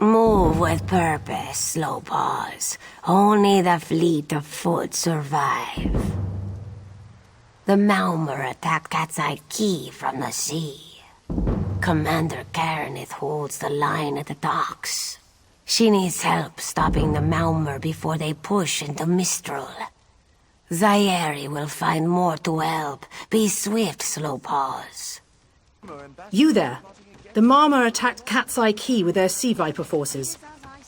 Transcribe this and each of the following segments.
Move with purpose, slow paws. Only the fleet of foot survive. The Malmer attacked Cat's Eye Key from the sea. Commander Karenith holds the line at the docks. She needs help stopping the Malmer before they push into Mistral. Zairi will find more to help. Be swift, slow paws. You there. The Marmor attacked Cat's Eye Key with their Sea Viper forces.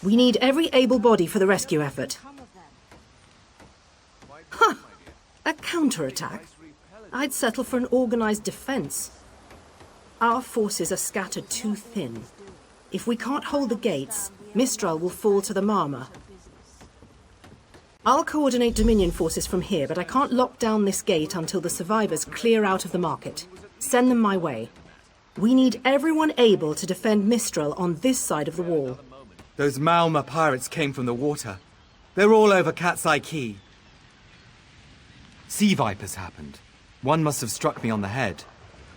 We need every able body for the rescue effort. Huh! A counterattack? I'd settle for an organized defense. Our forces are scattered too thin. If we can't hold the gates, Mistral will fall to the Marmor. I'll coordinate Dominion forces from here, but I can't lock down this gate until the survivors clear out of the market. Send them my way. We need everyone able to defend Mistral on this side of the wall. Those Malma pirates came from the water. They're all over Cat's Eye Key. Sea vipers happened. One must have struck me on the head.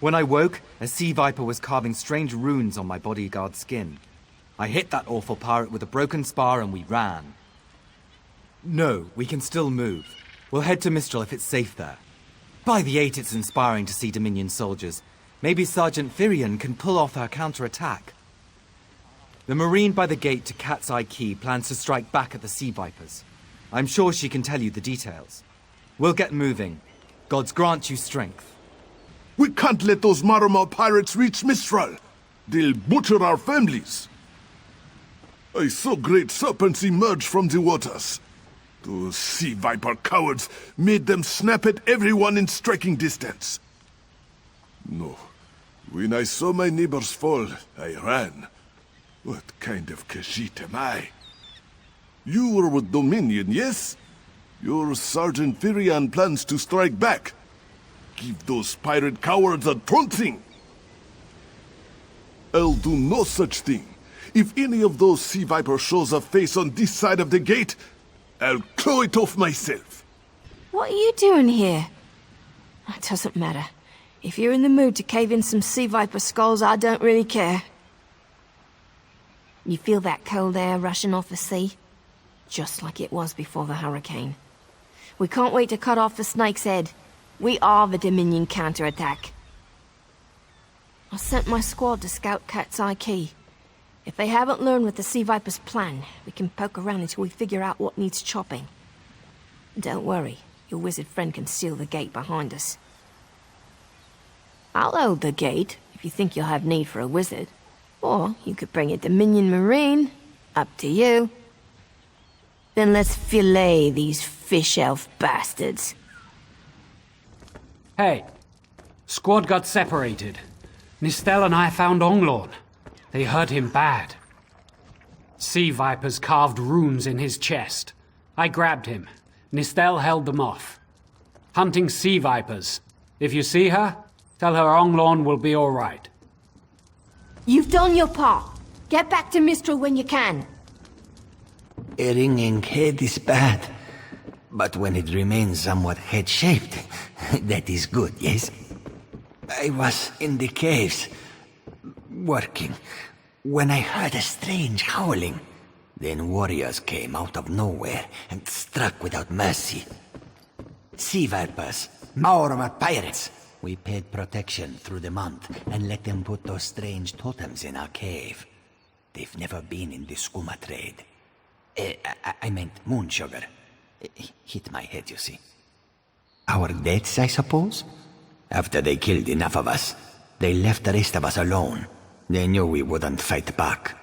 When I woke, a sea viper was carving strange runes on my bodyguard's skin. I hit that awful pirate with a broken spar and we ran. No, we can still move. We'll head to Mistral if it's safe there. By the 8, it's inspiring to see Dominion soldiers. Maybe Sergeant Firion can pull off our counterattack. The Marine by the gate to Cat's Eye Key plans to strike back at the Sea Vipers. I'm sure she can tell you the details. We'll get moving. Gods grant you strength. We can't let those Marmor pirates reach Mistral. They'll butcher our families. I saw great serpents emerge from the waters. Those Sea Viper cowards made them snap at everyone in striking distance. No. When I saw my neighbors fall, I ran. What kind of Khajiit am I? You were with Dominion, yes? Your Sergeant Firion plans to strike back. Give those pirate cowards a trouncing. I'll do no such thing. If any of those Sea Vipers shows a face on this side of the gate, I'll claw it off myself. What are you doing here? That doesn't matter. If you're in the mood to cave in some Sea Viper skulls, I don't really care. You feel that cold air rushing off the sea? Just like it was before the hurricane. We can't wait to cut off the snake's head. We are the Dominion counterattack. I sent my squad to scout Cat's Eye Key. If they haven't learned what the Sea Viper's plan, we can poke around until we figure out what needs chopping. Don't worry, your wizard friend can seal the gate behind us. I'll hold the gate, if you think you'll have need for a wizard. Or you could bring a Dominion Marine. Up to you. Then let's fillet these fish elf bastards. Hey, squad got separated. Nistel and I found Onglorn. They hurt him bad. Sea Vipers carved runes in his chest. I grabbed him. Nistel held them off. Hunting Sea Vipers. If you see her, tell her Onglorn will be all right. You've done your part. Get back to Mistral when you can. A ringing head is bad, but when it remains somewhat head-shaped, that is good, yes? I was in the caves, working, when I heard a strange howling. Then warriors came out of nowhere and struck without mercy. Sea vipers, Maorma pirates. We paid protection through the month and let them put those strange totems in our cave. They've never been in the skooma trade. I meant moon sugar. Hit my head, you see. Our deaths, I suppose? After they killed enough of us, they left the rest of us alone. They knew we wouldn't fight back.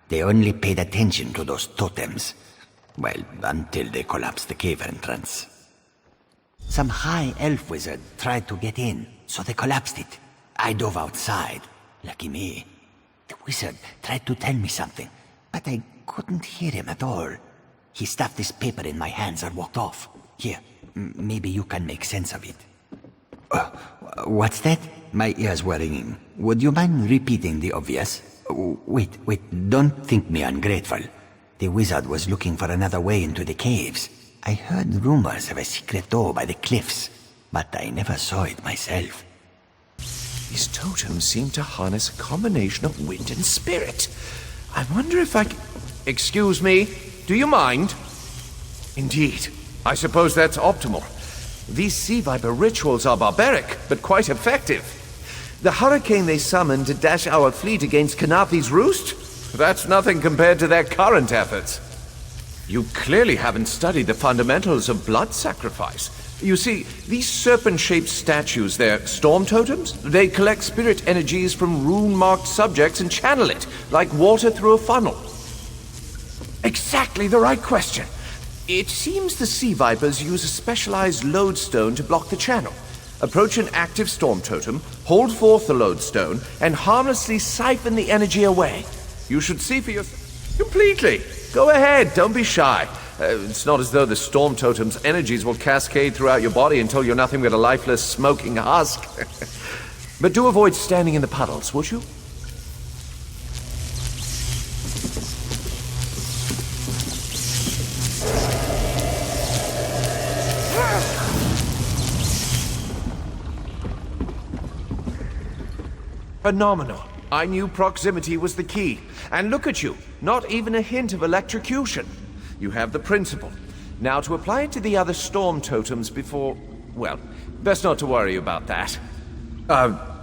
They only paid attention to those totems. Well, until they collapsed the cave entrance. Some high elf wizard tried to get in, so they collapsed it. I dove outside. Lucky me. The wizard tried to tell me something, but I couldn't hear him at all. He stuffed this paper in my hands and walked off. Here, maybe you can make sense of it. What's that? My ears were ringing. Would you mind repeating the obvious? Wait, don't think me ungrateful. The wizard was looking for another way into the caves. I heard rumors of a secret door by the cliffs, but I never saw it myself. These totems seem to harness a combination of wind and spirit. I wonder if I can... Excuse me, do you mind? Indeed. I suppose that's optimal. These sea viper rituals are barbaric, but quite effective. The hurricane they summoned to dash our fleet against Kanafi's roost? That's nothing compared to their current efforts. You clearly haven't studied the fundamentals of blood sacrifice. You see, these serpent-shaped statues, they're storm totems. They collect spirit energies from rune-marked subjects and channel it, like water through a funnel. Exactly the right question. It seems the sea vipers use a specialized lodestone to block the channel. Approach an active storm totem, hold forth the lodestone, and harmlessly siphon the energy away. You should see for yourself. Completely. Go ahead, don't be shy. It's not as though the storm totem's energies will cascade throughout your body until you're nothing but a lifeless, smoking husk. But do avoid standing in the puddles, would you? Phenomenal. I knew proximity was the key. And look at you, not even a hint of electrocution. You have the principle. Now to apply it to the other storm totems before... well, best not to worry about that.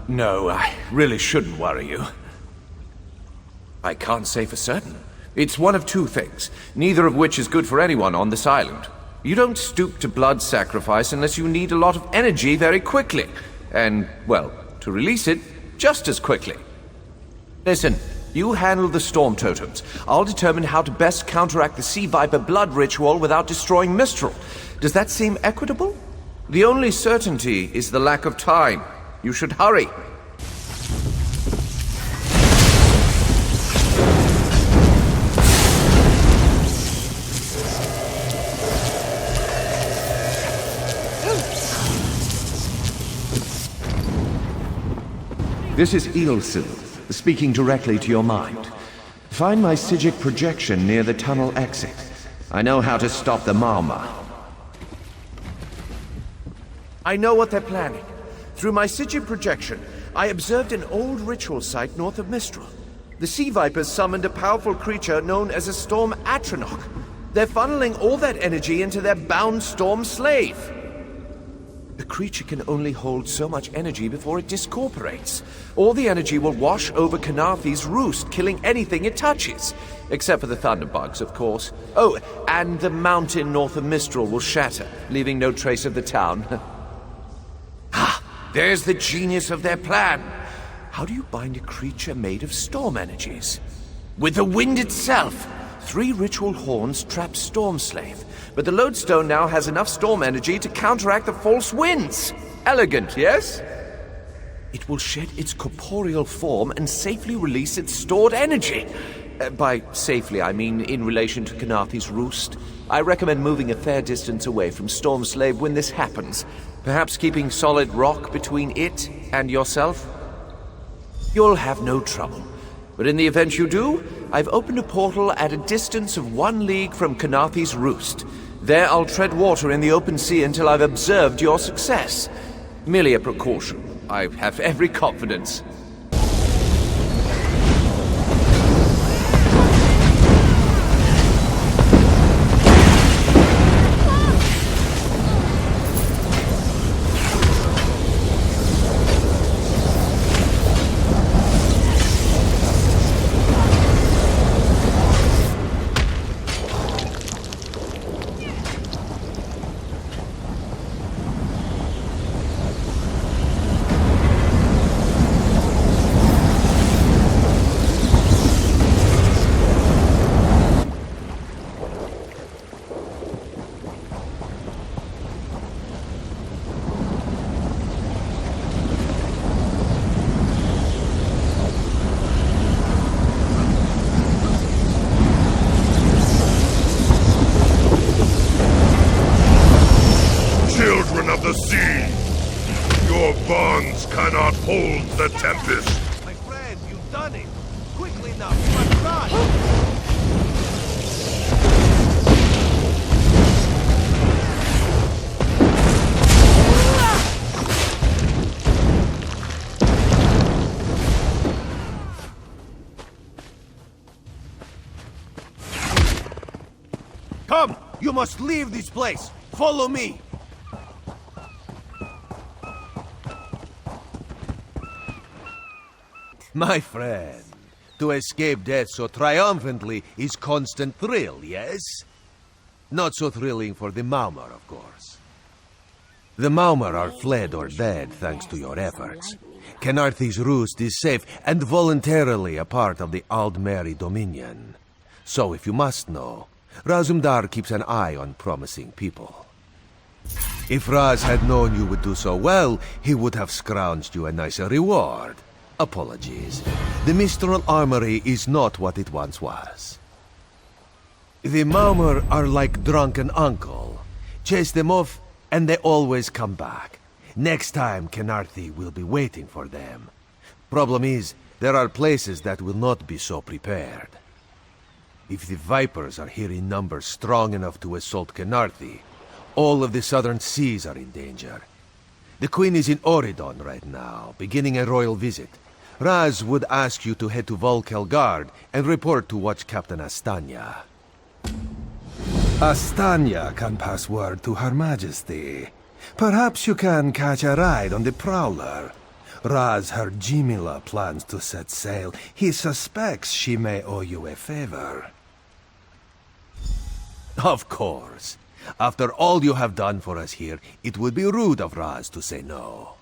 No, I really shouldn't worry you. I can't say for certain. It's one of two things, neither of which is good for anyone on this island. You don't stoop to blood sacrifice unless you need a lot of energy very quickly. And, well, to release it, just as quickly. Listen, you handle the storm totems. I'll determine how to best counteract the sea viper blood ritual without destroying Mistral. Does that seem equitable? The only certainty is the lack of time. You should hurry. This is Eelsil, speaking directly to your mind. Find my Psychic projection near the tunnel exit. I know how to stop the Marma. I know what they're planning. Through my Psychic projection, I observed an old ritual site north of Mistral. The Sea Vipers summoned a powerful creature known as a Storm Atronach. They're funneling all that energy into their bound Storm Slave. The creature can only hold so much energy before it discorporates. All the energy will wash over Kanafi's roost, killing anything it touches. Except for the thunderbugs, of course. Oh, and the mountain north of Mistral will shatter, leaving no trace of the town. Ah, there's the genius of their plan. How do you bind a creature made of storm energies? With the wind itself. 3 ritual horns trap Storm Slave. But the lodestone now has enough storm energy to counteract the false winds. Elegant, yes? It will shed its corporeal form and safely release its stored energy. By safely, I mean in relation to Kanafi's roost. I recommend moving a fair distance away from Storm Slave when this happens. Perhaps keeping solid rock between it and yourself. You'll have no trouble. But in the event you do, I've opened a portal at a distance of 1 league from Kanafi's roost. There I'll tread water in the open sea until I've observed your success. Merely a precaution. I have every confidence. The sea! Your bonds cannot hold the Tempest! My friend, you've done it! Quickly now, you must run! Come! You must leave this place! Follow me! My friend, to escape death so triumphantly is constant thrill, yes? Not so thrilling for the Maumar, of course. The Maumar are fled or dead thanks to your efforts. Kenarthi's roost is safe and voluntarily a part of the Aldmeri Dominion. So if you must know, Razumdar keeps an eye on promising people. If Raz had known you would do so well, he would have scrounged you a nicer reward. Apologies. The Mistral Armory is not what it once was. The Maumar are like drunken uncle. Chase them off, and they always come back. Next time, Kenarthi will be waiting for them. Problem is, there are places that will not be so prepared. If the Vipers are here in numbers strong enough to assault Kenarthi, all of the southern seas are in danger. The Queen is in Oridon right now, beginning a royal visit. Raz would ask you to head to Volkelgard and report to Watch Captain Astanya. Astanya can pass word to Her Majesty. Perhaps you can catch a ride on the Prowler. Raz her Jimila plans to set sail. He suspects she may owe you a favor. Of course. After all you have done for us here, it would be rude of Raz to say no.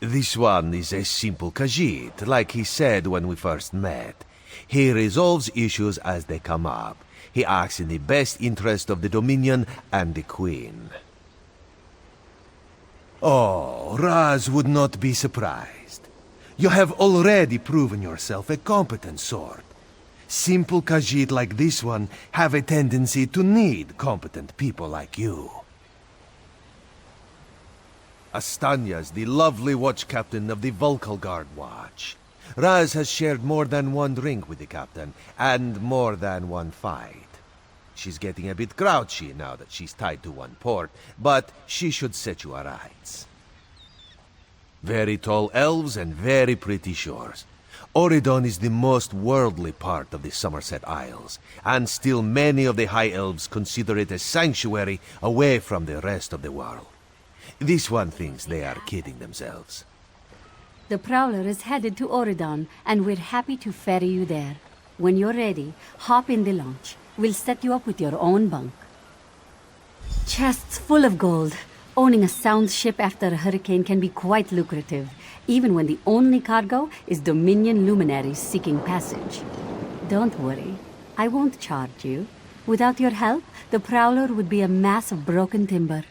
This one is a simple Khajiit, like he said when we first met. He resolves issues as they come up. He acts in the best interest of the Dominion and the Queen. Oh, Raz would not be surprised. You have already proven yourself a competent sword. Simple Khajiit like this one have a tendency to need competent people like you. Astanya's the lovely watch captain of the Volkelgard Watch. Raz has shared more than one drink with the captain, and more than one fight. She's getting a bit grouchy now that she's tied to one port, but she should set you aright. Very tall elves and very pretty shores. Oridon is the most worldly part of the Somerset Isles, and still many of the High Elves consider it a sanctuary away from the rest of the world. This one thinks they are kidding themselves. The Prowler is headed to Oridon, and we're happy to ferry you there. When you're ready, hop in the launch. We'll set you up with your own bunk. Chests full of gold. Owning a sound ship after a hurricane can be quite lucrative, even when the only cargo is Dominion luminaries seeking passage. Don't worry, I won't charge you. Without your help, the Prowler would be a mass of broken timber.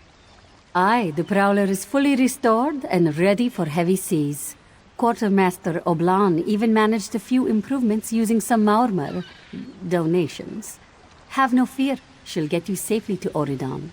Aye, the Prowler is fully restored and ready for heavy seas. Quartermaster Oblan even managed a few improvements using some Maurmer donations. Have no fear, she'll get you safely to Oridon.